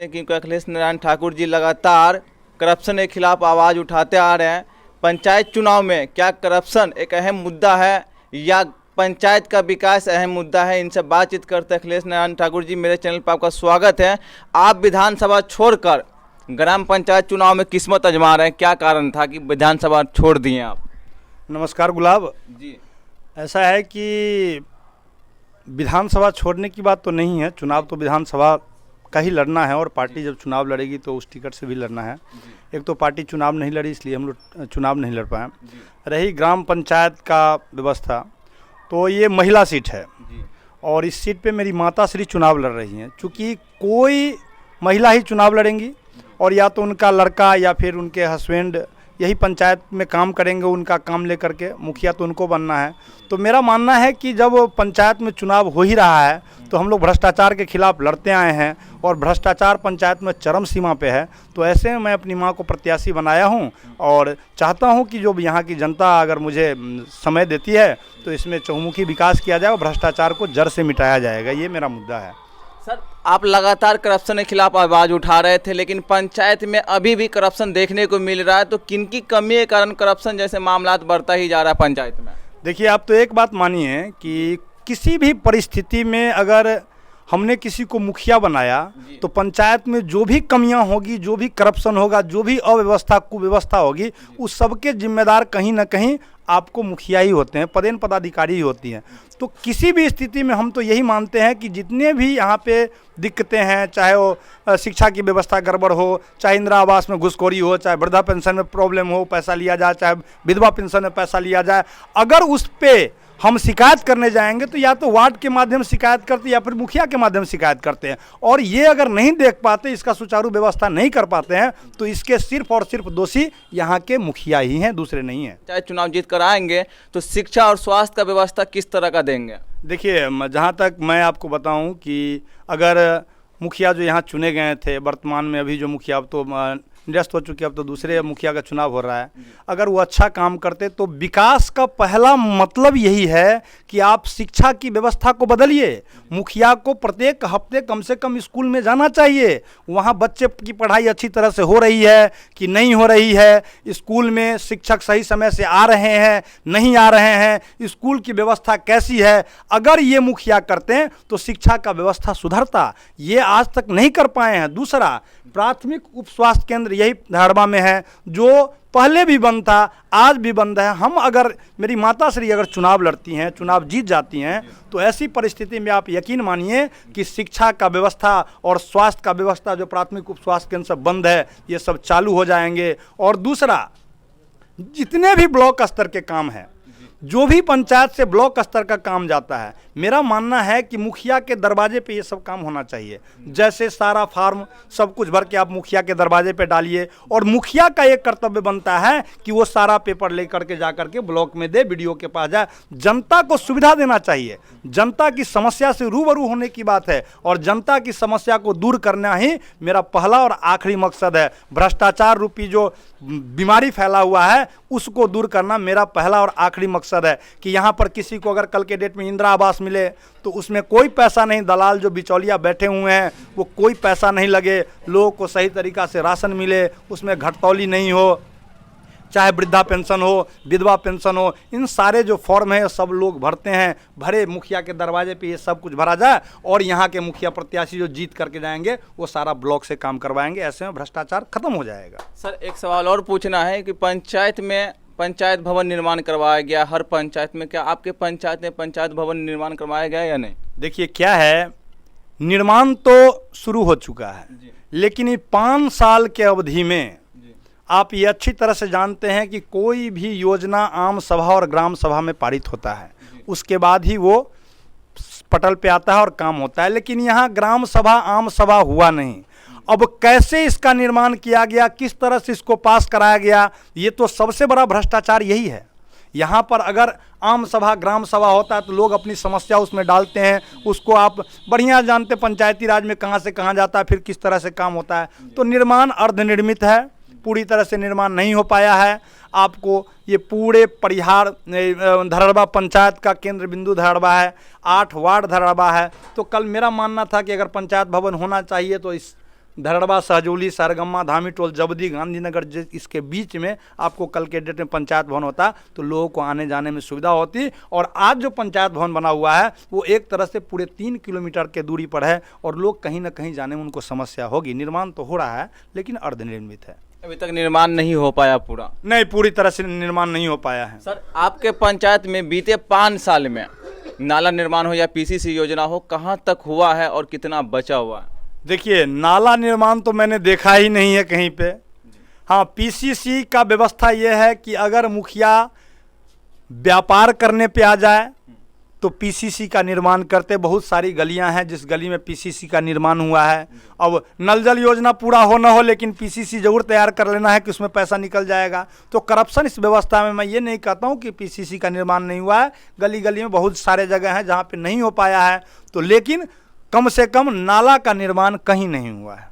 क्योंकि अखिलेश नारायण ठाकुर जी लगातार करप्शन के खिलाफ आवाज़ उठाते आ रहे हैं। पंचायत चुनाव में क्या करप्शन एक अहम मुद्दा है या पंचायत का विकास अहम मुद्दा है? इनसे बातचीत करते हैं अखिलेश नारायण ठाकुर जी। मेरे चैनल पर आपका स्वागत है। आप विधानसभा छोड़कर ग्राम पंचायत चुनाव में किस्मत आजमा रहे हैं, क्या कारण था कि विधानसभा छोड़ दिए आप? नमस्कार गुलाब जी। ऐसा है कि विधानसभा छोड़ने की बात तो नहीं है। चुनाव तो विधानसभा का ही लड़ना है और पार्टी जब चुनाव लड़ेगी तो उस टिकट से भी लड़ना है। एक तो पार्टी चुनाव नहीं लड़ी इसलिए हम लोग चुनाव नहीं लड़ पाए। रही ग्राम पंचायत का व्यवस्था, तो ये महिला सीट है और इस सीट पे मेरी माता श्री चुनाव लड़ रही हैं। चूँकि कोई महिला ही चुनाव लड़ेंगी और या तो उनका लड़का या फिर उनके हस्बैंड यही पंचायत में काम करेंगे, उनका काम लेकर के मुखिया तो उनको बनना है। तो मेरा मानना है कि जब पंचायत में चुनाव हो ही रहा है तो हम लोग भ्रष्टाचार के खिलाफ लड़ते आए हैं और भ्रष्टाचार पंचायत में चरम सीमा पे है। तो ऐसे में मैं अपनी माँ को प्रत्याशी बनाया हूँ और चाहता हूँ कि जो यहाँ की जनता अगर मुझे समय देती है तो इसमें चहुमुखी विकास किया जाए और भ्रष्टाचार को जड़ से मिटाया जाएगा। ये मेरा मुद्दा है। सर, आप लगातार करप्शन के खिलाफ आवाज़ उठा रहे थे, लेकिन पंचायत में अभी भी करप्शन देखने को मिल रहा है। तो किनकी कमी के कारण करप्शन जैसे मामला बढ़ता ही जा रहा है पंचायत में? देखिए, आप तो एक बात मानिए कि किसी भी परिस्थिति में अगर हमने किसी को मुखिया बनाया तो पंचायत में जो भी कमियां होगी, जो भी करप्शन होगा, जो भी अव्यवस्था कुव्यवस्था होगी, उस सबके जिम्मेदार कहीं ना कहीं आपको मुखिया ही होते हैं, पदेन पदाधिकारी ही होती हैं। तो किसी भी स्थिति में हम तो यही मानते हैं कि जितने भी यहाँ पे दिक्कतें हैं, चाहे वो शिक्षा की व्यवस्था गड़बड़ हो, चाहे इंदिरा आवास में घुसखोरी हो, चाहे वृद्धा पेंशन में प्रॉब्लम हो, पैसा लिया जाए, चाहे विधवा पेंशन में पैसा लिया जाए, अगर उस पर हम शिकायत करने जाएंगे तो या तो वार्ड के माध्यम से शिकायत करते या फिर मुखिया के माध्यम से शिकायत करते हैं। और ये अगर नहीं देख पाते, इसका सुचारू व्यवस्था नहीं कर पाते हैं, तो इसके सिर्फ और सिर्फ दोषी यहाँ के मुखिया ही हैं, दूसरे नहीं हैं। चाहे चुनाव जीत कर आएंगे तो शिक्षा और स्वास्थ्य का व्यवस्था किस तरह का देंगे? देखिए, जहाँ तक मैं आपको बताऊँ कि अगर मुखिया जो यहाँ चुने गए थे, वर्तमान में अभी जो मुखिया अब तो निरस्त हो चुके, अब तो दूसरे मुखिया का चुनाव हो रहा है, अगर वो अच्छा काम करते तो विकास का पहला मतलब यही है कि आप शिक्षा की व्यवस्था को बदलिए। मुखिया को प्रत्येक हफ्ते कम से कम स्कूल में जाना चाहिए, वहाँ बच्चे की पढ़ाई अच्छी तरह से हो रही है कि नहीं हो रही है, स्कूल में शिक्षक सही समय से आ रहे हैं नहीं आ रहे हैं, स्कूल की व्यवस्था कैसी है। अगर ये मुखिया करते हैं तो शिक्षा का व्यवस्था सुधरता। ये आज तक नहीं कर पाए हैं। दूसरा, प्राथमिक उप स्वास्थ्य केंद्र यही धारवा में है, जो पहले भी बंद था, आज भी बंद है। हम अगर मेरी माता श्री अगर चुनाव लड़ती हैं, चुनाव जीत जाती हैं, तो ऐसी परिस्थिति में आप यकीन मानिए कि शिक्षा का व्यवस्था और स्वास्थ्य का व्यवस्था जो प्राथमिक उप स्वास्थ्य केंद्र सब बंद है, ये सब चालू हो जाएंगे। और दूसरा, जितने भी ब्लॉक स्तर के काम हैं, जो भी पंचायत से ब्लॉक स्तर का काम जाता है, मेरा मानना है कि मुखिया के दरवाजे पे ये सब काम होना चाहिए। जैसे सारा फार्म सब कुछ भर के आप मुखिया के दरवाजे पे डालिए और मुखिया का एक कर्तव्य बनता है कि वो सारा पेपर लेकर के जाकर के ब्लॉक में दे, बीडीओ के पास जाए। जनता को सुविधा देना चाहिए। जनता की समस्या से रूबरू होने की बात है और जनता की समस्या को दूर करना ही मेरा पहला और आखिरी मकसद है। भ्रष्टाचार रूपी जो बीमारी फैला हुआ है उसको दूर करना मेरा पहला और आखिरी मकसद है। कि यहाँ पर किसी को अगर कल के डेट में इंदिरा आवास मिले तो उसमें कोई पैसा नहीं, दलाल जो बिचौलिया बैठे हुए हैं वो कोई पैसा नहीं लगे, लोगों को सही तरीक़ा से राशन मिले, उसमें घटतौली नहीं हो, चाहे वृद्धा पेंशन हो, विधवा पेंशन हो, इन सारे जो फॉर्म है सब लोग भरते हैं। भरे मुखिया के दरवाजे पे ये सब कुछ भरा जाए और यहाँ के मुखिया प्रत्याशी जो जीत करके जाएंगे वो सारा ब्लॉक से काम करवाएंगे। ऐसे में भ्रष्टाचार खत्म हो जाएगा। सर, एक सवाल और पूछना है कि पंचायत में पंचायत भवन निर्माण करवाया गया हर पंचायत में, क्या आपके पंचायत में पंचायत भवन निर्माण करवाया गया या नहीं? देखिए, क्या है, निर्माण तो शुरू हो चुका है, लेकिन ये 5 साल के अवधि में आप ये अच्छी तरह से जानते हैं कि कोई भी योजना आम सभा और ग्राम सभा में पारित होता है, उसके बाद ही वो पटल पे आता है और काम होता है। लेकिन यहाँ ग्राम सभा आम सभा हुआ नहीं। अब कैसे इसका निर्माण किया गया, किस तरह से इसको पास कराया गया, ये तो सबसे बड़ा भ्रष्टाचार यही है। यहाँ पर अगर आम सभा ग्राम सभा होता है तो लोग अपनी समस्या उसमें डालते हैं, उसको आप बढ़िया जानते पंचायती राज में कहाँ से कहाँ जाता है, फिर किस तरह से काम होता है। तो निर्माण अर्धनिर्मित है, पूरी तरह से निर्माण नहीं हो पाया है। आपको ये पूरे परिहार धरड़बा पंचायत का केंद्र बिंदु धरड़बा है, 8 वार्ड धरड़बा है। तो कल मेरा मानना था कि अगर पंचायत भवन होना चाहिए तो इस धरड़बा, सहजोली, सरगम्मा, धामी टोल, जबदी, गांधीनगर, इसके बीच में आपको कल के डेट में पंचायत भवन होता तो लोगों को आने जाने में सुविधा होती। और आज जो पंचायत भवन बना हुआ है वो एक तरह से पूरे 3 किलोमीटर के दूरी पर है और लोग कहीं ना कहीं जाने में उनको समस्या होगी। निर्माण तो हो रहा है लेकिन अर्धनिर्मित है, अभी तक निर्माण नहीं हो पाया पूरा। नहीं, पूरी तरह से निर्माण नहीं हो पाया है। सर, आपके पंचायत में बीते 5 साल में नाला निर्माण हो या पीसीसी योजना हो, कहाँ तक हुआ है और कितना बचा हुआ है? देखिए, नाला निर्माण तो मैंने देखा ही नहीं है कहीं पे। हाँ, पीसीसी का व्यवस्था यह है कि अगर मुखिया व्यापार करने पे आ जाए तो पीसीसी का निर्माण करते। बहुत सारी गलियां हैं जिस गली में पीसीसी का निर्माण हुआ है। अब नल जल योजना पूरा हो ना हो लेकिन पीसीसी जरूर तैयार कर लेना है कि उसमें पैसा निकल जाएगा। तो करप्शन इस व्यवस्था में, मैं ये नहीं कहता हूँ कि पीसीसी का निर्माण नहीं हुआ है, गली गली में बहुत सारे जगह हैं जहाँ पे नहीं हो पाया है। तो लेकिन कम से कम नाला का निर्माण कहीं नहीं हुआ है।